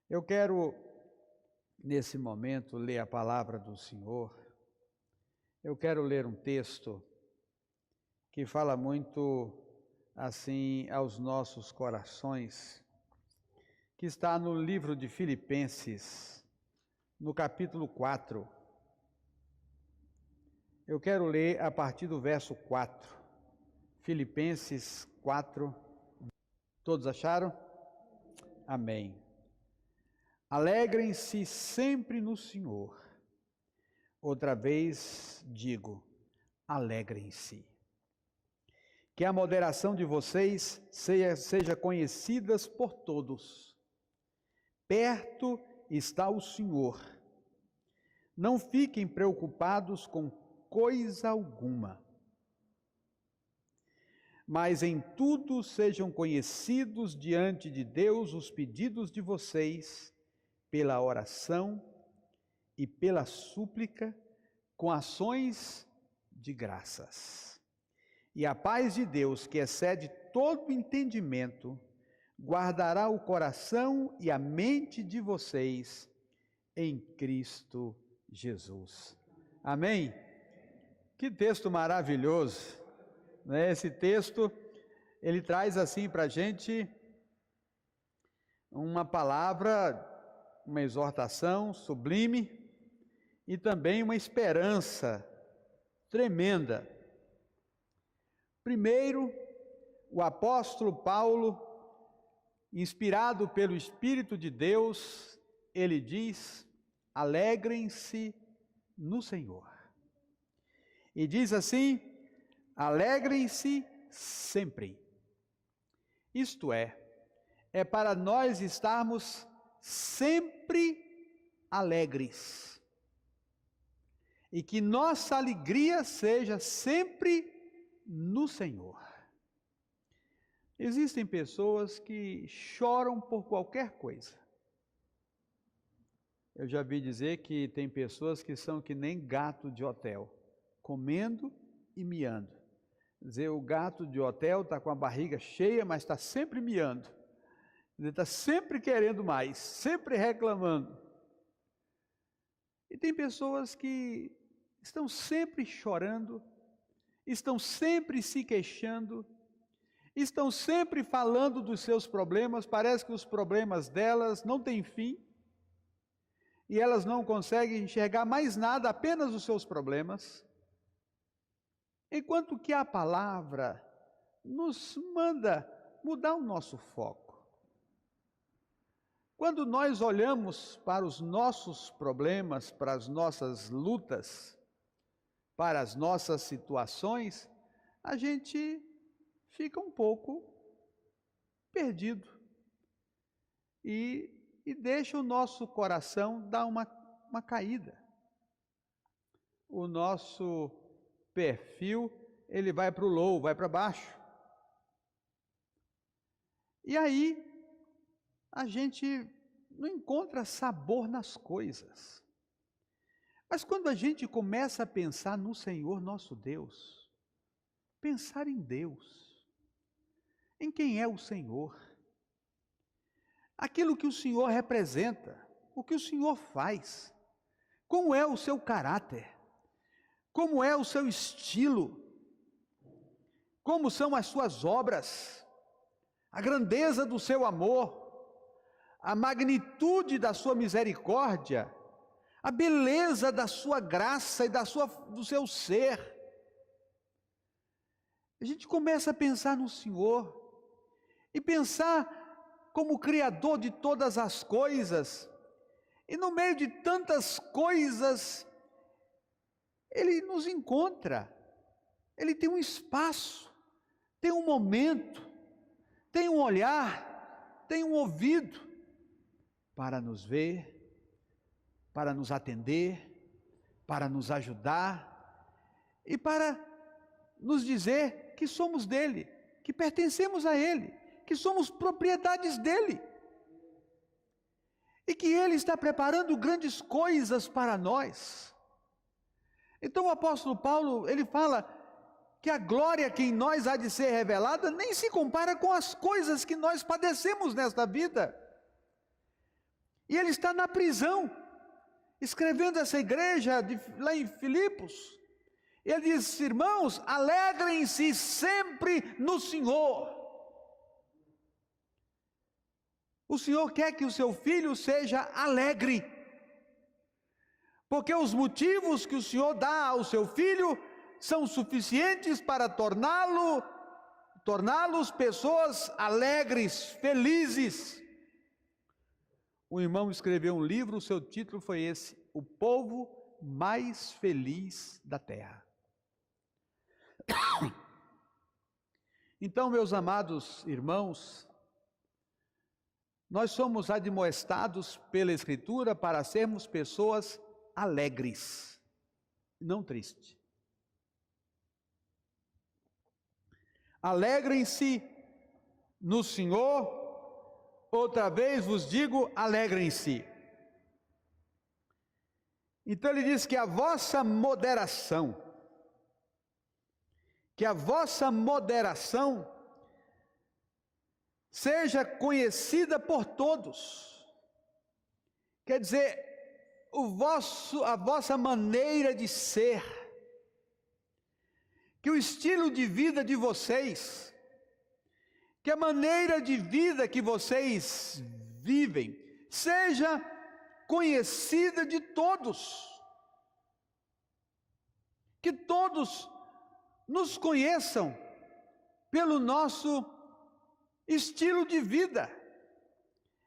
Eu quero, nesse momento, ler a palavra do Senhor. Eu quero ler um texto que fala muito, assim, aos nossos corações, que está no livro de Filipenses, no capítulo 4. Eu quero ler a partir do verso 4. Filipenses 4. Todos acharam? Amém. Alegrem-se sempre no Senhor. Outra vez digo, alegrem-se. Que a moderação de vocês seja conhecida por todos. Perto está o Senhor. Não fiquem preocupados com coisa alguma. Mas em tudo sejam conhecidos diante de Deus os pedidos de vocês, pela oração e pela súplica, com ações de graças. E a paz de Deus, que excede todo entendimento, guardará o coração e a mente de vocês em Cristo Jesus. Amém? Que texto maravilhoso, né? Esse texto, ele traz assim para a gente uma palavra, uma exortação sublime e também uma esperança tremenda. Primeiro, o apóstolo Paulo, inspirado pelo Espírito de Deus, ele diz: alegrem-se no Senhor. E diz assim: alegrem-se sempre. Isto é para nós estarmos sempre alegres. E que nossa alegria seja sempre no Senhor. Existem pessoas que choram por qualquer coisa. Eu já vi dizer que tem pessoas que são que nem gato de hotel, comendo e miando. Quer dizer, o gato de hotel está com a barriga cheia, mas está sempre miando. Ele está sempre querendo mais, sempre reclamando. E tem pessoas que estão sempre chorando, estão sempre se queixando, estão sempre falando dos seus problemas, parece que os problemas delas não têm fim, e elas não conseguem enxergar mais nada, apenas os seus problemas. Enquanto que a palavra nos manda mudar o nosso foco. Quando nós olhamos para os nossos problemas, para as nossas lutas, para as nossas situações, a gente fica um pouco perdido e deixa o nosso coração dar uma caída. O nosso perfil, ele vai para o low, vai para baixo. E aí, a gente não encontra sabor nas coisas. Mas quando a gente começa a pensar no Senhor nosso Deus, pensar em Deus, em quem é o Senhor, aquilo que o Senhor representa, o que o Senhor faz, como é o seu caráter, como é o seu estilo, como são as suas obras, a grandeza do seu amor, a magnitude da sua misericórdia, a beleza da sua graça e do seu ser. A gente começa a pensar no Senhor e pensar como Criador de todas as coisas, e no meio de tantas coisas, Ele nos encontra, Ele tem um espaço, tem um momento, tem um olhar, tem um ouvido, para nos ver, para nos atender, para nos ajudar e para nos dizer que somos dele, que pertencemos a ele, que somos propriedades dele e que ele está preparando grandes coisas para nós. Então o apóstolo Paulo, ele fala que a glória que em nós há de ser revelada nem se compara com as coisas que nós padecemos nesta vida. E ele está na prisão, escrevendo essa igreja lá em Filipos. Ele diz: irmãos, alegrem-se sempre no Senhor. O Senhor quer que o seu filho seja alegre, porque os motivos que o Senhor dá ao seu filho são suficientes para torná-los pessoas alegres, felizes. Um irmão escreveu um livro, o seu título foi esse: O Povo Mais Feliz da Terra. Então, meus amados irmãos, nós somos admoestados pela Escritura para sermos pessoas alegres, não tristes. Alegrem-se no Senhor, outra vez vos digo, alegrem-se. Então ele diz que a vossa moderação seja conhecida por todos. Quer dizer, a vossa maneira de ser, que o estilo de vida de vocês, que a maneira de vida que vocês vivem, seja conhecida de todos. Que todos nos conheçam pelo nosso estilo de vida.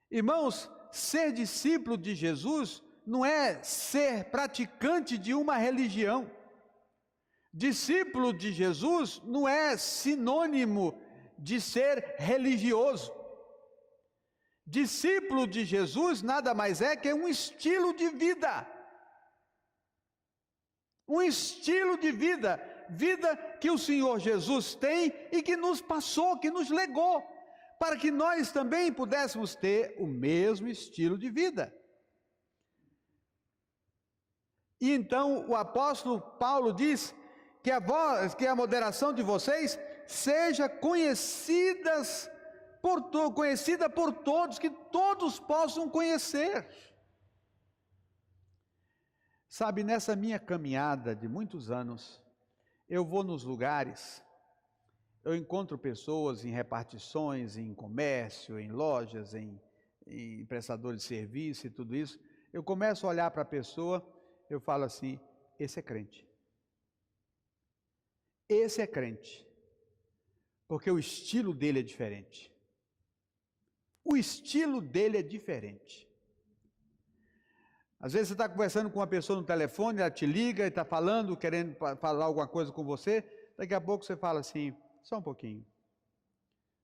Irmãos, ser discípulo de Jesus não é ser praticante de uma religião. Discípulo de Jesus não é sinônimo de ser religioso. Discípulo de Jesus nada mais é que um estilo de vida. Um estilo de vida, vida que o Senhor Jesus tem e que nos passou, que nos legou, para que nós também pudéssemos ter o mesmo estilo de vida. E então o apóstolo Paulo diz que a moderação de vocês seja conhecida por todos, que todos possam conhecer. Sabe, nessa minha caminhada de muitos anos, eu vou nos lugares, eu encontro pessoas em repartições, em comércio, em lojas, em prestadores de serviço e tudo isso. Eu começo a olhar para a pessoa, eu falo assim: esse é crente. Esse é crente. Porque o estilo dele é diferente. O estilo dele é diferente. Às vezes você está conversando com uma pessoa no telefone, ela te liga e está falando, querendo falar alguma coisa com você, daqui a pouco você fala assim: só um pouquinho.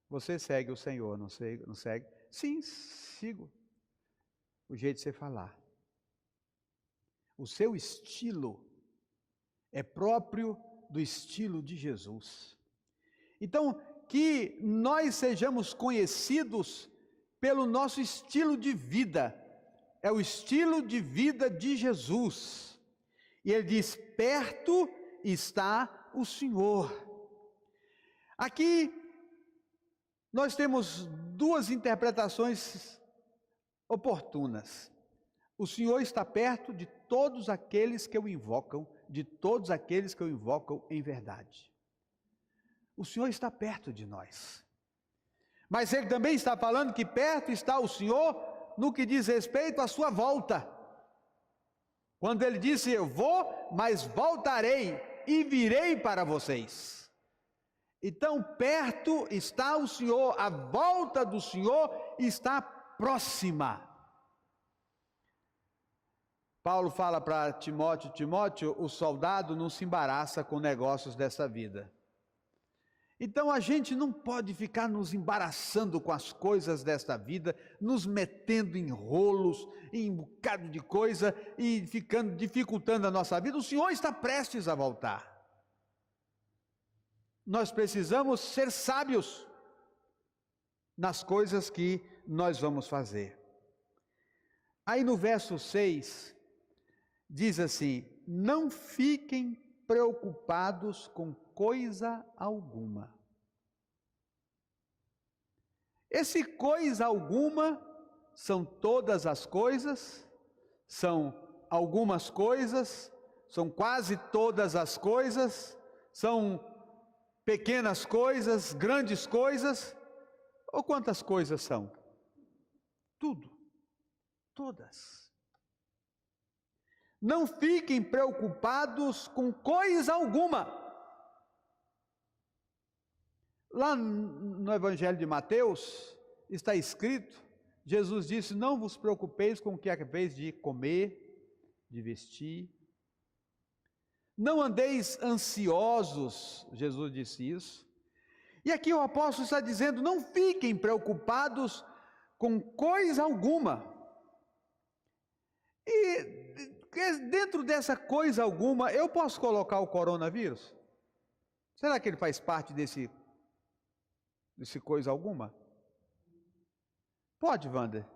Você segue o Senhor, não segue? Sim, sigo. O jeito de você falar. O seu estilo é próprio do estilo de Jesus. Então, que nós sejamos conhecidos pelo nosso estilo de vida. É o estilo de vida de Jesus. E ele diz: perto está o Senhor. Aqui nós temos duas interpretações oportunas. O Senhor está perto de todos aqueles que o invocam, em verdade. O Senhor está perto de nós. Mas ele também está falando que perto está o Senhor no que diz respeito à sua volta. Quando ele disse: eu vou, mas voltarei e virei para vocês. Então, perto está o Senhor, a volta do Senhor está próxima. Paulo fala para Timóteo, o soldado não se embaraça com negócios dessa vida. Então a gente não pode ficar nos embaraçando com as coisas desta vida, nos metendo em rolos, em um bocado de coisa e ficando dificultando a nossa vida. O Senhor está prestes a voltar. Nós precisamos ser sábios nas coisas que nós vamos fazer. Aí no verso 6, diz assim: não fiquem preocupados com coisa alguma. Esse coisa alguma são todas as coisas, são algumas coisas, são quase todas as coisas, são pequenas coisas, grandes coisas, ou quantas coisas são? Tudo, todas. Não fiquem preocupados com coisa alguma. Lá no Evangelho de Mateus está escrito, Jesus disse: não vos preocupeis com o que haveis de comer, de vestir. Não andeis ansiosos, Jesus disse isso. E aqui o apóstolo está dizendo: não fiquem preocupados com coisa alguma. E dentro dessa coisa alguma, eu posso colocar o coronavírus? Será que ele faz parte desse coisa alguma? Pode, Wander.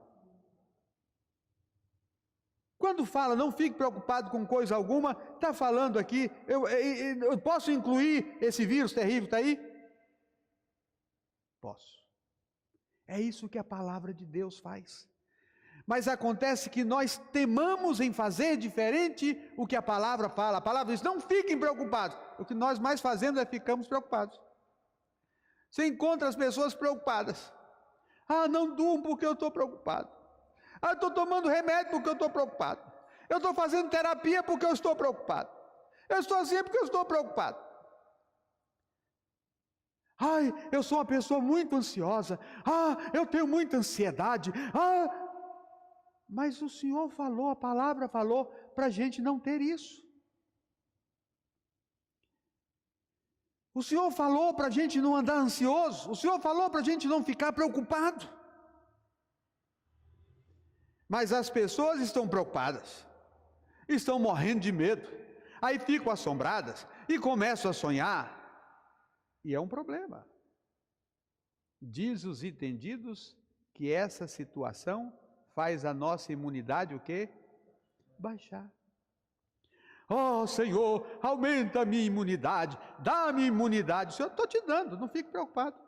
Quando fala não fique preocupado com coisa alguma, está falando aqui, eu posso incluir esse vírus terrível, está aí? Posso. É isso que a palavra de Deus faz. Mas acontece que nós temamos em fazer diferente o que a palavra fala. A palavra diz: não fiquem preocupados. O que nós mais fazemos é ficamos preocupados. Você encontra as pessoas preocupadas. Ah, não durmo porque eu estou preocupado. Ah, eu estou tomando remédio porque eu estou preocupado. Eu estou fazendo terapia porque eu estou preocupado. Eu estou assim porque eu estou preocupado. Ai, eu sou uma pessoa muito ansiosa. Ah, eu tenho muita ansiedade. Ah, mas o Senhor falou, a palavra falou para a gente não ter isso. O Senhor falou para a gente não andar ansioso. O Senhor falou para a gente não ficar preocupado. Mas as pessoas estão preocupadas, estão morrendo de medo, aí ficam assombradas e começam a sonhar, e é um problema. Diz os entendidos que essa situação faz a nossa imunidade o quê? Baixar. Oh Senhor, aumenta a minha imunidade, dá-me imunidade. Senhor, estou te dando, não fique preocupado.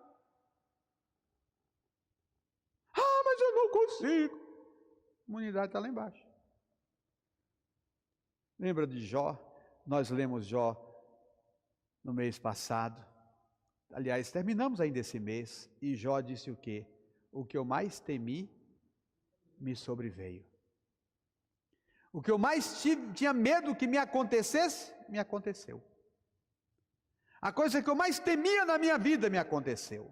Ah, mas eu não consigo. A imunidade está lá embaixo. Lembra de Jó? Nós lemos Jó no mês passado. Aliás, terminamos ainda esse mês. E Jó disse o quê? O que eu mais temi me sobreveio. O que eu mais tinha medo que me acontecesse, me aconteceu. A coisa que eu mais temia na minha vida me aconteceu.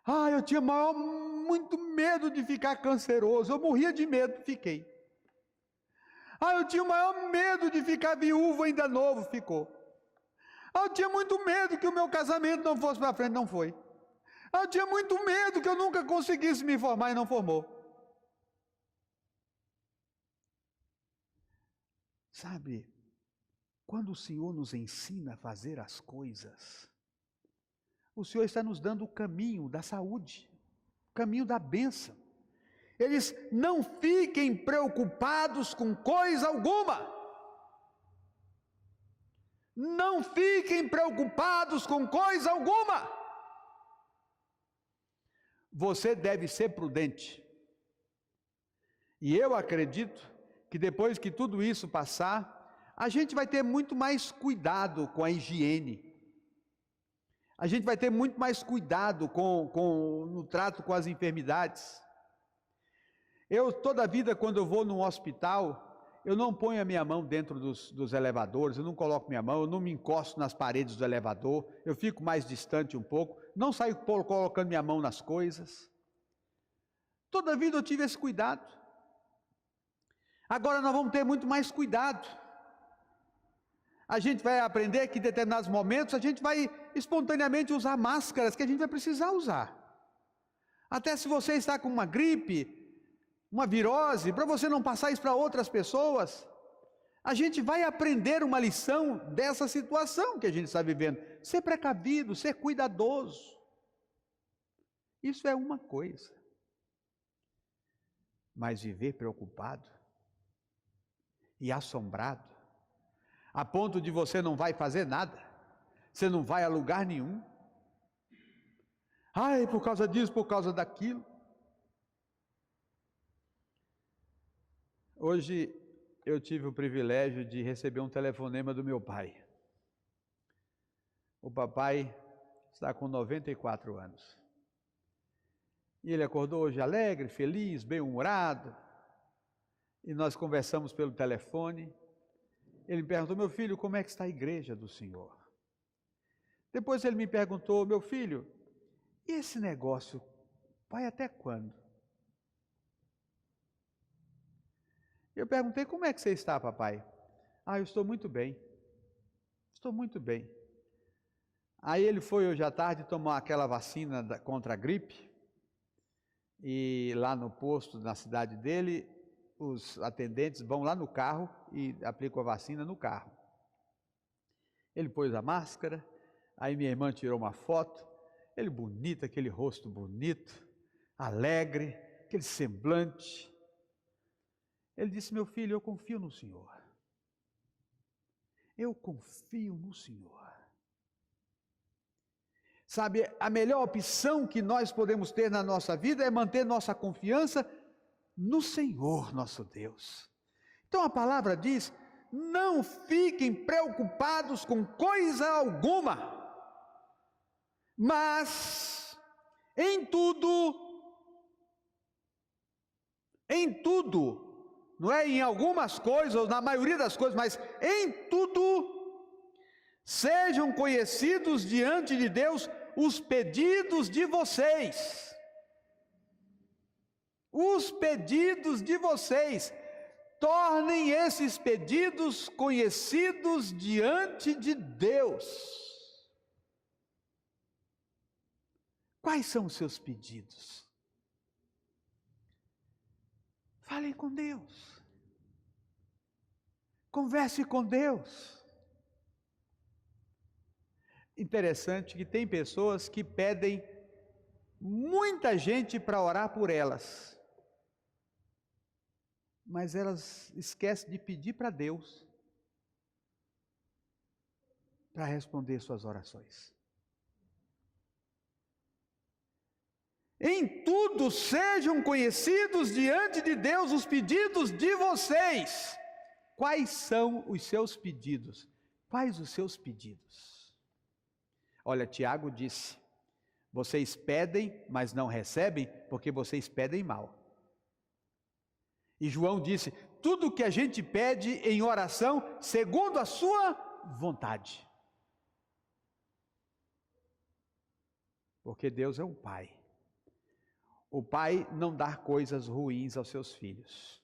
Ah, eu tinha muito medo de ficar canceroso, eu morria de medo, fiquei. Ah, eu tinha o maior medo de ficar viúvo ainda novo, ficou. Ah, eu tinha muito medo que o meu casamento não fosse para frente, não foi. Ah, eu tinha muito medo que eu nunca conseguisse me formar e não formou. Sabe, quando o Senhor nos ensina a fazer as coisas, o Senhor está nos dando o caminho da saúde, o caminho da bênção. Eles não fiquem preocupados com coisa alguma. Não fiquem preocupados com coisa alguma. Você deve ser prudente. E eu acredito que depois que tudo isso passar, a gente vai ter muito mais cuidado com a higiene. A gente vai ter muito mais cuidado no trato com as enfermidades. Eu, toda a vida, quando eu vou num hospital, eu não ponho a minha mão dentro dos elevadores, eu não coloco minha mão, eu não me encosto nas paredes do elevador, eu fico mais distante um pouco, não saio colocando minha mão nas coisas. Toda a vida eu tive esse cuidado. Agora nós vamos ter muito mais cuidado. A gente vai aprender que em determinados momentos a gente vai espontaneamente usar máscaras que a gente vai precisar usar. Até se você está com uma gripe, uma virose, para você não passar isso para outras pessoas, a gente vai aprender uma lição dessa situação que a gente está vivendo. Ser precavido, ser cuidadoso. Isso é uma coisa. Mas viver preocupado e assombrado, a ponto de você não vai fazer nada, você não vai a lugar nenhum. Ai, por causa disso, por causa daquilo. Hoje eu tive o privilégio de receber um telefonema do meu pai. O papai está com 94 anos. E ele acordou hoje alegre, feliz, bem-humorado. E nós conversamos pelo telefone. Ele me perguntou: meu filho, como é que está a igreja do Senhor? Depois ele me perguntou: meu filho, e esse negócio vai até quando? Eu perguntei: como é que você está, papai? Eu estou muito bem. Estou muito bem. Aí ele foi hoje à tarde tomar aquela vacina contra a gripe. E lá no posto, na cidade dele, os atendentes vão lá no carro e aplicam a vacina no carro. Ele pôs a máscara, aí minha irmã tirou uma foto, ele bonito, aquele rosto bonito, alegre, aquele semblante. Ele disse: meu filho, eu confio no Senhor. Eu confio no Senhor. Sabe, a melhor opção que nós podemos ter na nossa vida é manter nossa confiança no Senhor, nosso Deus. Então a palavra diz: não fiquem preocupados com coisa alguma, mas em tudo, não é em algumas coisas, ou na maioria das coisas, mas em tudo, sejam conhecidos diante de Deus os pedidos de vocês. Os pedidos de vocês. Tornem esses pedidos conhecidos diante de Deus. Quais são os seus pedidos? Falem com Deus. Converse com Deus. Interessante que tem pessoas que pedem muita gente para orar por elas, mas elas esquecem de pedir para Deus para responder suas orações. Em tudo sejam conhecidos diante de Deus os pedidos de vocês. Quais são os seus pedidos? Quais os seus pedidos? Olha, Tiago disse: vocês pedem, mas não recebem, porque vocês pedem mal. E João disse: tudo que a gente pede em oração, segundo a sua vontade. Porque Deus é um Pai. O Pai não dá coisas ruins aos seus filhos.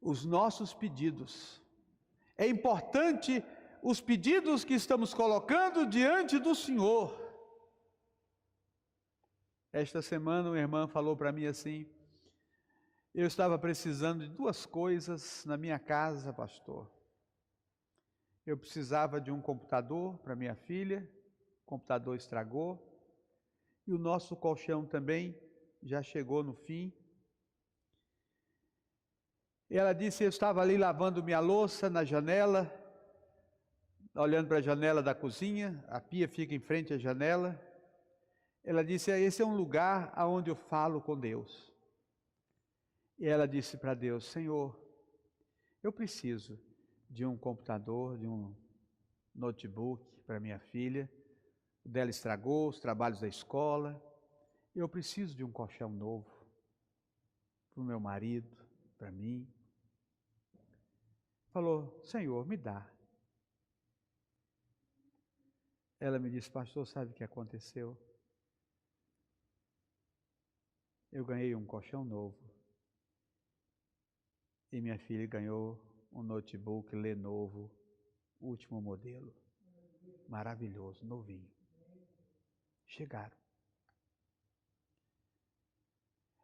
Os nossos pedidos, é importante os pedidos que estamos colocando diante do Senhor. Esta semana uma irmã falou para mim assim: eu estava precisando de duas coisas na minha casa, pastor. Eu precisava de um computador para minha filha, o computador estragou, e o nosso colchão também já chegou no fim. E ela disse: eu estava ali lavando minha louça na janela, olhando para a janela da cozinha, a pia fica em frente à janela. Ela disse: esse é um lugar onde eu falo com Deus. E ela disse para Deus: Senhor, eu preciso de um computador, de um notebook para minha filha. O dela estragou, os trabalhos da escola. Eu preciso de um colchão novo para o meu marido, para mim. Falou: Senhor, me dá. Ela me disse: pastor, sabe o que aconteceu? Eu ganhei um colchão novo. E minha filha ganhou um notebook Lenovo, último modelo. Maravilhoso, novinho. Chegaram.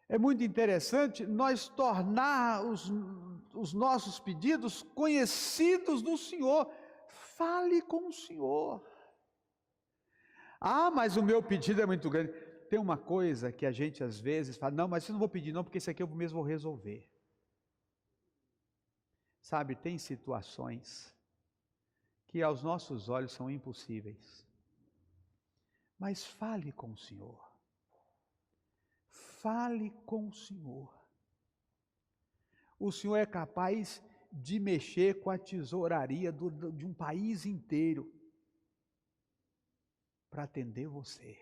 É muito interessante nós tornar os nossos pedidos conhecidos do Senhor. Fale com o Senhor. Mas o meu pedido é muito grande. Tem uma coisa que a gente às vezes fala: não, mas eu não vou pedir não, porque isso aqui eu mesmo vou resolver. Sabe, tem situações que aos nossos olhos são impossíveis. Mas fale com o Senhor. Fale com o Senhor. o Senhor é capaz de mexer com a tesouraria de um país inteiro para atender você.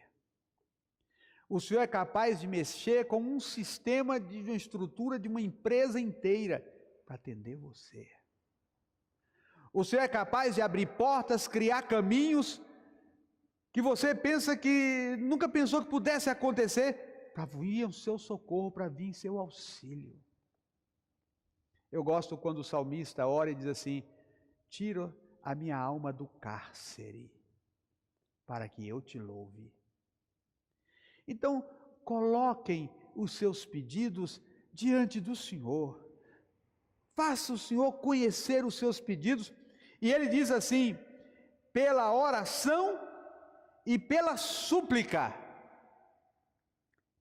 O Senhor é capaz de mexer com um sistema de uma estrutura de uma empresa inteira para atender você. O Senhor é capaz de abrir portas, criar caminhos que você pensa que nunca pensou que pudesse acontecer, para vir o seu socorro, para vir em seu auxílio. Eu gosto quando o salmista ora e diz assim: tira a minha alma do cárcere, para que eu te louve. Então, coloquem os seus pedidos diante do Senhor. Faça o Senhor conhecer os seus pedidos. E ele diz assim: pela oração e pela súplica.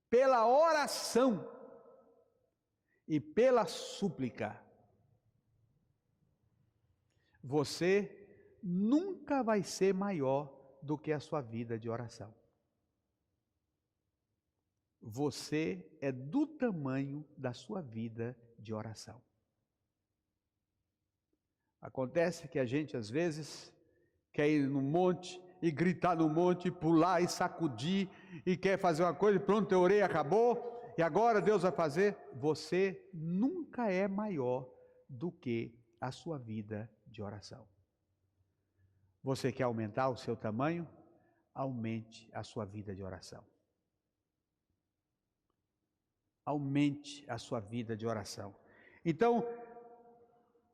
Pela oração e pela súplica. Você nunca vai ser maior do que a sua vida de oração. Você é do tamanho da sua vida de oração. Acontece que a gente às vezes quer ir no monte e gritar no monte, pular e sacudir, e quer fazer uma coisa, pronto, eu orei, acabou, e agora Deus vai fazer. Você nunca é maior do que a sua vida de oração. Você quer aumentar o seu tamanho? Aumente a sua vida de oração. Aumente a sua vida de oração. Então,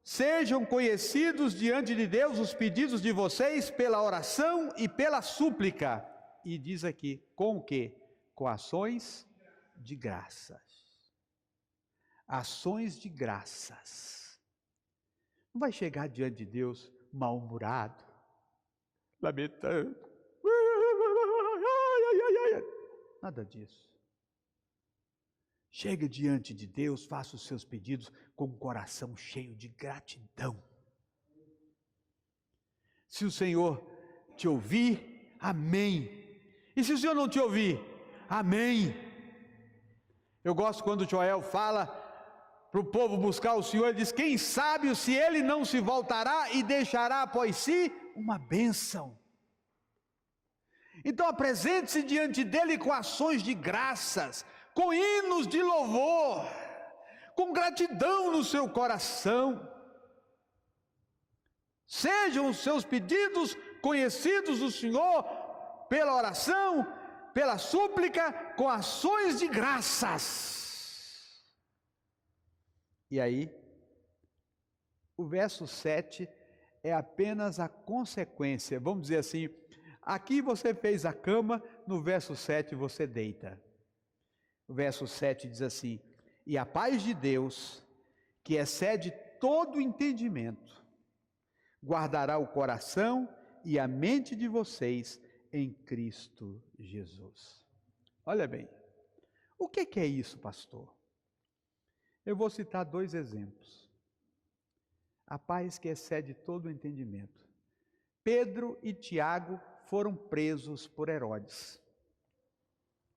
sejam conhecidos diante de Deus os pedidos de vocês pela oração e pela súplica. E diz aqui, com o quê? Com ações de graças. Ações de graças. Não vai chegar diante de Deus mal-humorado, lamentando. Nada disso. Chega diante de Deus, faça os seus pedidos com o coração cheio de gratidão. Se o Senhor te ouvir, amém. E se o Senhor não te ouvir, amém. Eu gosto quando o Joel fala para o povo buscar o Senhor, ele diz: quem sabe se ele não se voltará e deixará após si uma bênção. Então apresente-se diante dele com ações de graças, com hinos de louvor, com gratidão no seu coração. Sejam os seus pedidos conhecidos do Senhor pela oração, pela súplica, com ações de graças. E aí, o verso 7 é apenas a consequência, vamos dizer assim, aqui você fez a cama, no verso 7 você deita. O verso 7 diz assim: e a paz de Deus, que excede todo entendimento, guardará o coração e a mente de vocês em Cristo Jesus. Olha bem, o que é isso, pastor? Eu vou citar 2 exemplos. A paz que excede todo o entendimento. Pedro e Tiago foram presos por Herodes.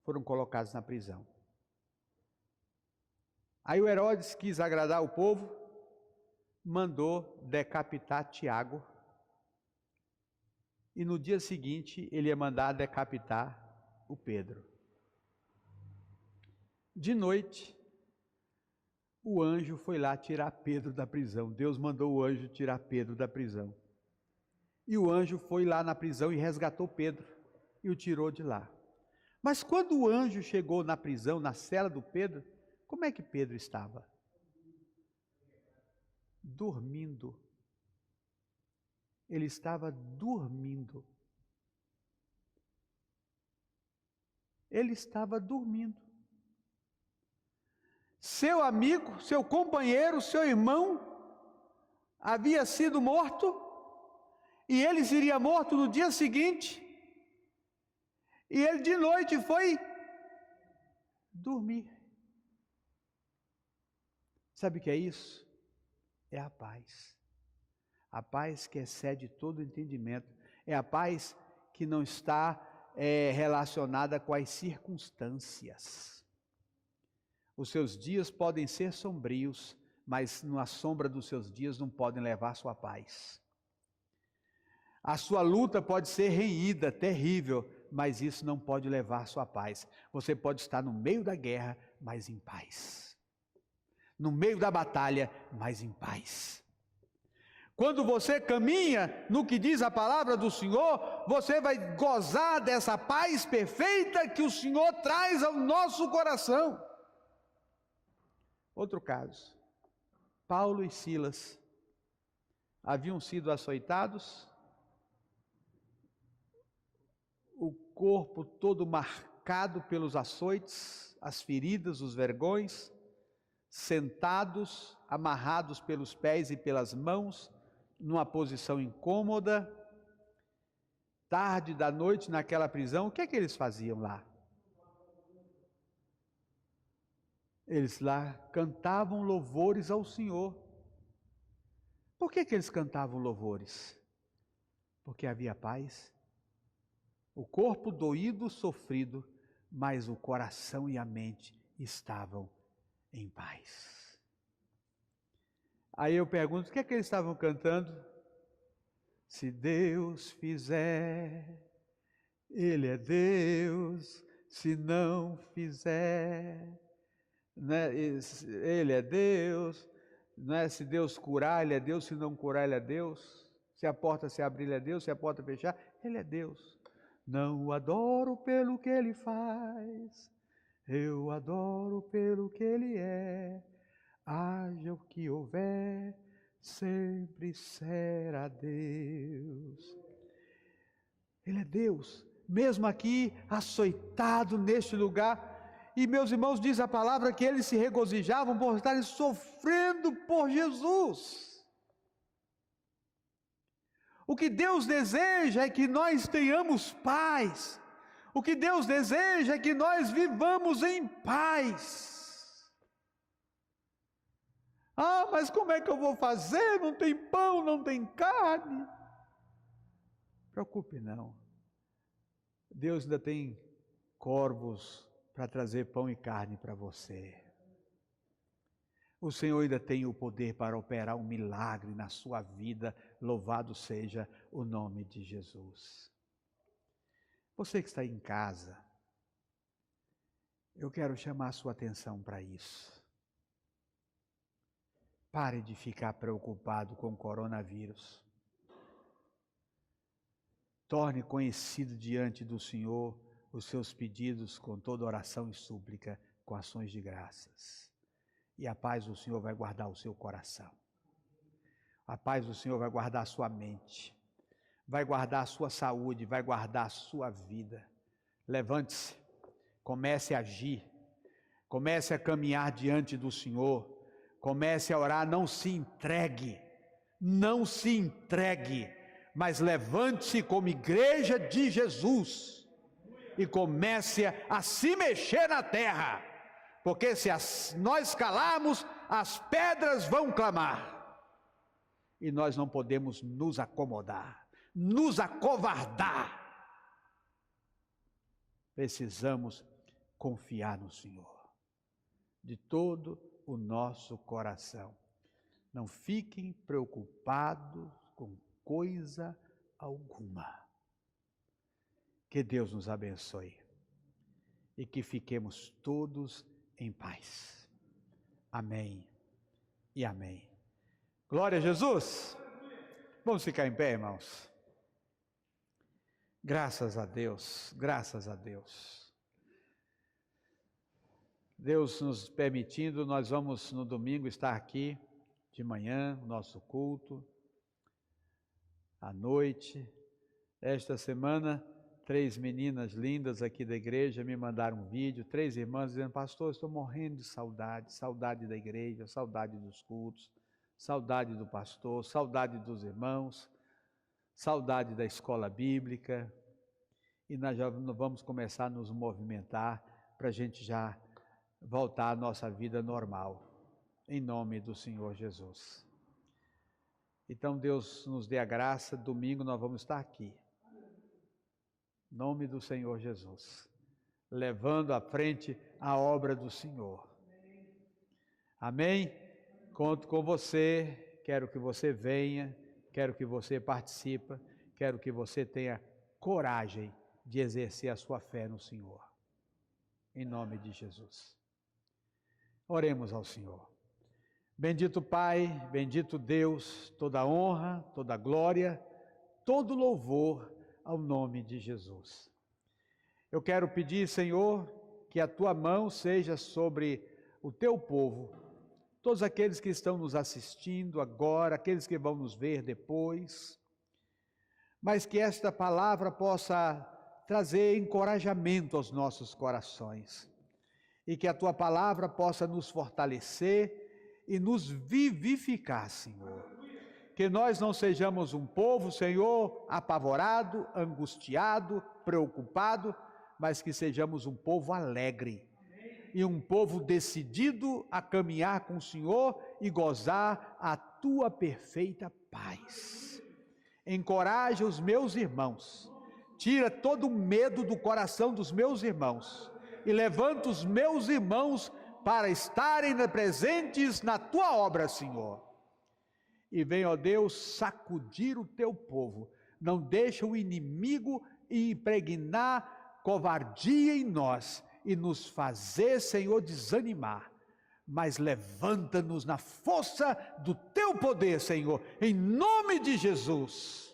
Foram colocados na prisão. Aí o Herodes quis agradar o povo, mandou decapitar Tiago. E no dia seguinte ele ia mandar decapitar o Pedro. De noite, o anjo foi lá tirar Pedro da prisão. Deus mandou o anjo tirar Pedro da prisão. E o anjo foi lá na prisão e resgatou Pedro e o tirou de lá. Mas quando o anjo chegou na prisão, na cela do Pedro, como é que Pedro estava? Dormindo. Ele estava dormindo. Ele estava dormindo. Seu amigo, seu companheiro, seu irmão havia sido morto e ele seria morto no dia seguinte. E ele de noite foi dormir. Sabe o que é isso? É a paz. A paz que excede todo entendimento. É a paz que não está relacionada com as circunstâncias. Os seus dias podem ser sombrios, mas na sombra dos seus dias não podem levar sua paz. A sua luta pode ser renhida, terrível, mas isso não pode levar sua paz. Você pode estar no meio da guerra, mas em paz. No meio da batalha, mas em paz. Quando você caminha no que diz a palavra do Senhor, você vai gozar dessa paz perfeita que o Senhor traz ao nosso coração. Outro caso, Paulo e Silas haviam sido açoitados, o corpo todo marcado pelos açoites, as feridas, os vergões, sentados, amarrados pelos pés e pelas mãos, numa posição incômoda, tarde da noite naquela prisão. O que é que eles faziam lá? Eles lá cantavam louvores ao Senhor. Por que eles cantavam louvores? Porque havia paz. O corpo doído, sofrido, mas o coração e a mente estavam em paz. Aí eu pergunto, o que é que eles estavam cantando? Se Deus fizer, Ele é Deus. Se não fizer, né? Ele é Deus. Né? Se Deus curar, Ele é Deus. Se não curar, Ele é Deus. Se a porta se abrir, Ele é Deus. Se a porta fechar, Ele é Deus. Não o adoro pelo que Ele faz, eu adoro pelo que Ele é. Haja o que houver, sempre será Deus. Ele é Deus, mesmo aqui açoitado neste lugar. E meus irmãos, diz a palavra que eles se regozijavam por estarem sofrendo por Jesus. O que Deus deseja é que nós tenhamos paz. O que Deus deseja é que nós vivamos em paz. Ah, mas como é que eu vou fazer? Não tem pão, não tem carne. Não se preocupe não. Deus ainda tem corvos para trazer pão e carne para você. O Senhor ainda tem o poder para operar um milagre na sua vida. Louvado seja o nome de Jesus. Você que está em casa, eu quero chamar a sua atenção para isso. Pare de ficar preocupado com o coronavírus. Torne conhecido diante do Senhor os seus pedidos com toda oração e súplica, com ações de graças. E a paz do Senhor vai guardar o seu coração. A paz do Senhor vai guardar a sua mente. Vai guardar a sua saúde, vai guardar a sua vida. Levante-se, comece a agir, comece a caminhar diante do Senhor, comece a orar, não se entregue, mas levante-se como igreja de Jesus e comece a se mexer na terra, porque se nós calarmos, as pedras vão clamar, e nós não podemos nos acomodar, nos acovardar. Precisamos confiar no Senhor, de todo o nosso coração. Não fiquem preocupados com coisa alguma. Que Deus nos abençoe e que fiquemos todos em paz. Amém e amém. Glória a Jesus. Vamos ficar em pé, irmãos. Graças a Deus, graças a Deus. Deus nos permitindo, nós vamos no domingo estar aqui de manhã, nosso culto, à noite. Esta semana, 3 meninas lindas aqui da igreja me mandaram um vídeo, 3 irmãs dizendo: pastor, estou morrendo de saudade, saudade da igreja, saudade dos cultos, saudade do pastor, saudade dos irmãos, saudade da escola bíblica. E nós já vamos começar a nos movimentar para a gente já voltar à nossa vida normal, em nome do Senhor Jesus. Então Deus nos dê a graça, domingo nós vamos estar aqui, em nome do Senhor Jesus, levando à frente a obra do Senhor. Amém? Conto com você, quero que você venha, quero que você participe, quero que você tenha coragem de exercer a sua fé no Senhor. Em nome de Jesus. Oremos ao Senhor. Bendito Pai, bendito Deus, toda honra, toda glória, todo louvor ao nome de Jesus. Eu quero pedir, Senhor, que a tua mão seja sobre o teu povo, todos aqueles que estão nos assistindo agora, aqueles que vão nos ver depois, mas que esta palavra possa trazer encorajamento aos nossos corações e que a tua palavra possa nos fortalecer e nos vivificar, Senhor. Que nós não sejamos um povo, Senhor, apavorado, angustiado, preocupado, mas que sejamos um povo alegre e um povo decidido a caminhar com o Senhor e gozar a tua perfeita paz. Encoraja os meus irmãos, tira todo o medo do coração dos meus irmãos e levanta os meus irmãos para estarem presentes na tua obra, Senhor. E vem, ó Deus, sacudir o teu povo. Não deixa o inimigo impregnar covardia em nós e nos fazer, Senhor, desanimar. Mas levanta-nos na força do teu poder, Senhor, em nome de Jesus.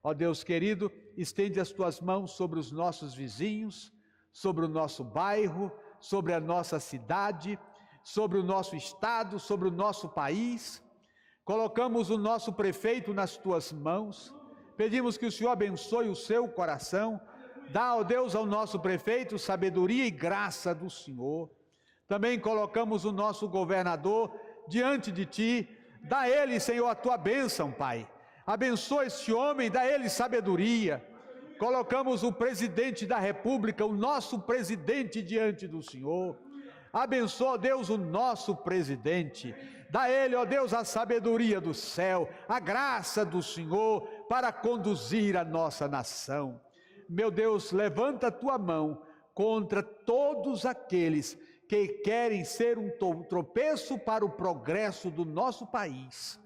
Ó Deus querido, estende as tuas mãos sobre os nossos vizinhos, sobre o nosso bairro, sobre a nossa cidade, sobre o nosso estado, sobre o nosso país. Colocamos o nosso prefeito nas tuas mãos, pedimos que o Senhor abençoe o seu coração, dá, ó Deus, ao nosso prefeito sabedoria e graça do Senhor. Também colocamos o nosso governador diante de ti, dá a ele, Senhor, a tua bênção, Pai. Abençoa este homem, dá a ele sabedoria. Colocamos o presidente da República, o nosso presidente diante do Senhor. Abençoa, ó Deus, o nosso presidente. Dá a ele, ó Deus, a sabedoria do céu, a graça do Senhor para conduzir a nossa nação. Meu Deus, levanta a tua mão contra todos aqueles que querem ser um tropeço para o progresso do nosso país.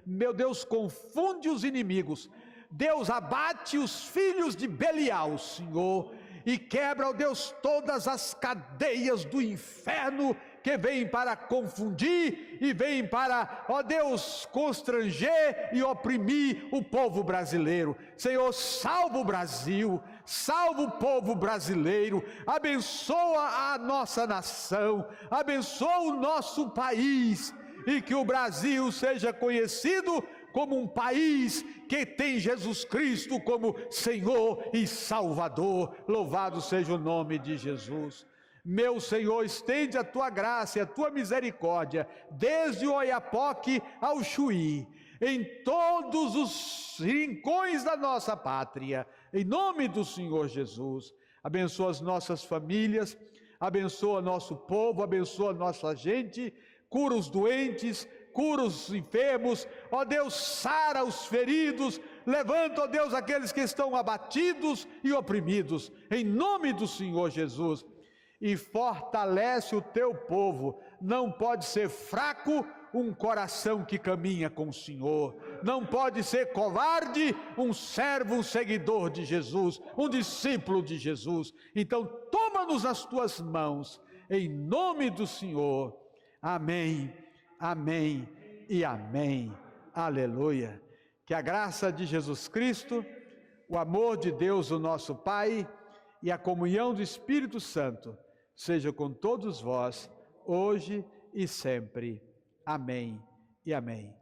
Meu Deus, confunde os inimigos. Deus, abate os filhos de Belial, Senhor, e quebra, ó Deus, todas as cadeias do inferno que vêm para confundir e vêm para, ó Deus, constranger e oprimir o povo brasileiro. Senhor, salva o Brasil, salva o povo brasileiro, abençoa a nossa nação, abençoa o nosso país, e que o Brasil seja conhecido como um país que tem Jesus Cristo como Senhor e Salvador. Louvado seja o nome de Jesus. Meu Senhor, estende a tua graça e a tua misericórdia, desde o Oiapoque ao Chuí, em todos os rincões da nossa pátria, em nome do Senhor Jesus. Abençoa as nossas famílias, abençoa nosso povo, abençoa nossa gente, cura os doentes, cura os enfermos, ó Deus, sara os feridos, levanta, ó Deus, aqueles que estão abatidos e oprimidos, em nome do Senhor Jesus, e fortalece o teu povo. Não pode ser fraco um coração que caminha com o Senhor, não pode ser covarde um servo, um seguidor de Jesus, um discípulo de Jesus. Então toma-nos nas tuas mãos, em nome do Senhor. Amém, amém e amém. Aleluia. Que a graça de Jesus Cristo, o amor de Deus, o nosso Pai, e a comunhão do Espírito Santo seja com todos vós, hoje e sempre. Amém e amém.